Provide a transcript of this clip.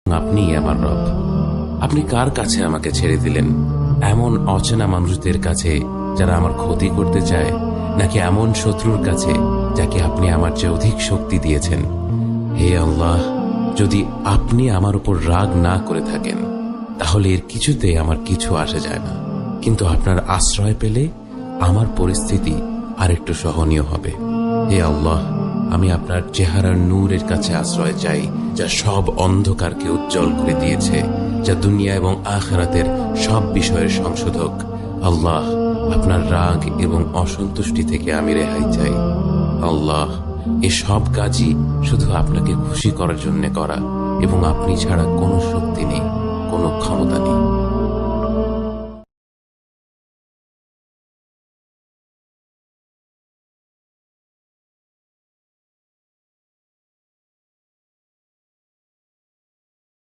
আপনিই আমার রব। আপনি কার কাছে আমাকে ছেড়ে দিলেন? এমন অচেনা মানুষদের কাছে যারা আমার ক্ষতি করতে চায়, নাকি এমন শত্রুর কাছে যাকে আপনি আমার চেয়ে অধিক শক্তি দিয়েছেন? হে আল্লাহ, যদি আপনি আমার উপর রাগ না করে থাকেন তাহলে এর কিছুতে আমার কিছু আসে যায় না, কিন্তু আপনার আশ্রয় পেলে আমার পরিস্থিতি আরেকটু সহনীয় হবে। হে আল্লাহ, আমি আপনার চেহারার নূরের কাছে আশ্রয় চাই, যা সব অন্ধকারকে উজ্জ্বল করে দিয়েছে, যা দুনিয়া এবং আখিরাতের সব বিষয়ের সংশোধক। আল্লাহ, আপনার রাগ এবং অসন্তুষ্টি থেকে আমি রেহাই চাই। আল্লাহ, এ সব কাজই শুধু আপনাকে খুশি করার জন্য করা, এবং আপনি ছাড়া কোনো শক্তি নেই, কোনো ক্ষমতা নেই।